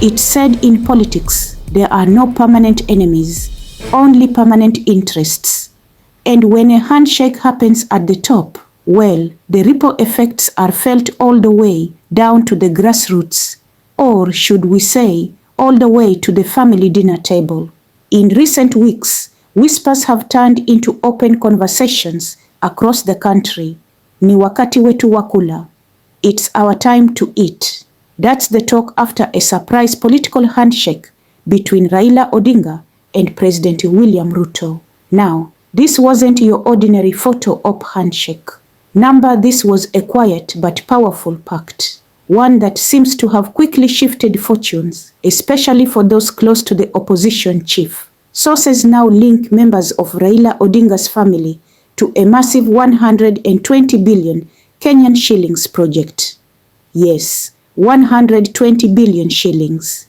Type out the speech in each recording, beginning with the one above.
It said in politics, there are no permanent enemies, only permanent interests. And when a handshake happens at the top, well, the ripple effects are felt all the way down to the grassroots, or should we say, all the way to the family dinner table. In recent weeks, whispers have turned into open conversations across the country. Ni wakati wetu wa kula. It's our time to eat. That's the talk after a surprise political handshake between Raila Odinga and President William Ruto. Now, this wasn't your ordinary photo op handshake. This was a quiet but powerful pact. One that seems to have quickly shifted fortunes, especially for those close to the opposition chief. Sources now link members of Raila Odinga's family to a massive 120 billion Kenyan shillings project. Yes, 120 billion shillings.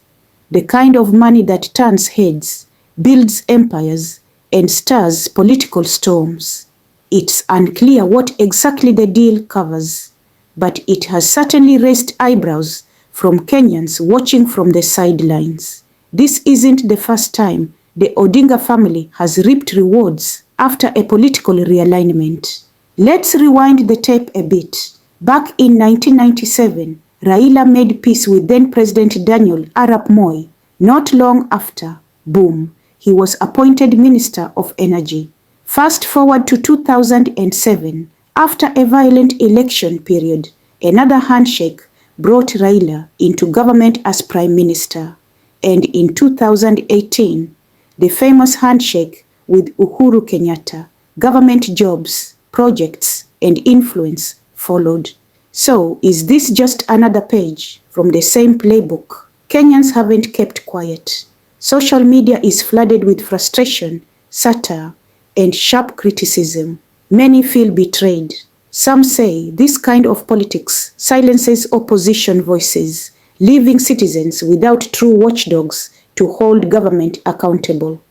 The kind of money that turns heads, builds empires, and stirs political storms. It's unclear what exactly the deal covers, but it has certainly raised eyebrows from Kenyans watching from the sidelines. This isn't the first time the Odinga family has reaped rewards after a political realignment. Let's rewind the tape a bit. Back in 1997, Raila made peace with then-President Daniel Arap Moi. Not long after, boom, he was appointed Minister of Energy. Fast forward to 2007, after a violent election period, another handshake brought Raila into government as Prime Minister. And in 2018, the famous handshake with Uhuru Kenyatta, government jobs, projects, and influence followed. So, is this just another page from the same playbook? Kenyans haven't kept quiet. Social media is flooded with frustration, satire, and sharp criticism. Many feel betrayed. Some say this kind of politics silences opposition voices, leaving citizens without true watchdogs to hold government accountable.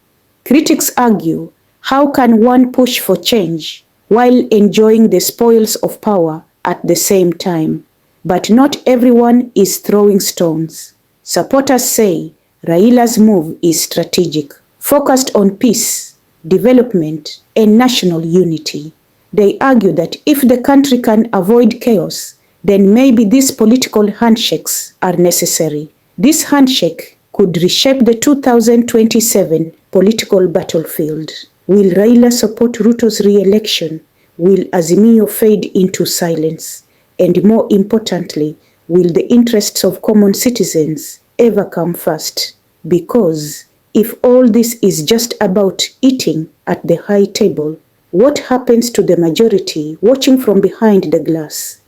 Critics argue, how can one push for change while enjoying the spoils of power at the same time? But not everyone is throwing stones. Supporters say Raila's move is strategic, focused on peace, development, and national unity. They argue that if the country can avoid chaos, then maybe these political handshakes are necessary. This handshake could reshape the 2027 political battlefield. Will Raila support Ruto's re-election? Will Azimio fade into silence? And more importantly, will the interests of common citizens ever come first? Because if all this is just about eating at the high table, what happens to the majority watching from behind the glass?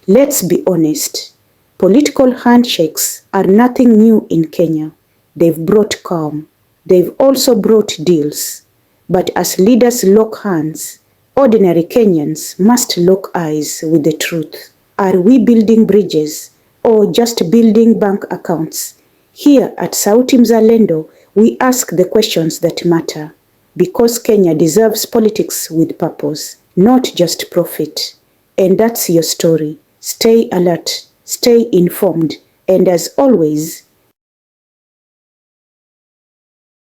Let's be honest, political handshakes are nothing new in Kenya. They've brought calm. They've also brought deals. But as leaders lock hands, ordinary Kenyans must lock eyes with the truth. Are we building bridges or just building bank accounts? Here at Sauti Mzalendo, we ask the questions that matter. Because Kenya deserves politics with purpose, not just profit. And that's your story. Stay alert, stay informed, and as always,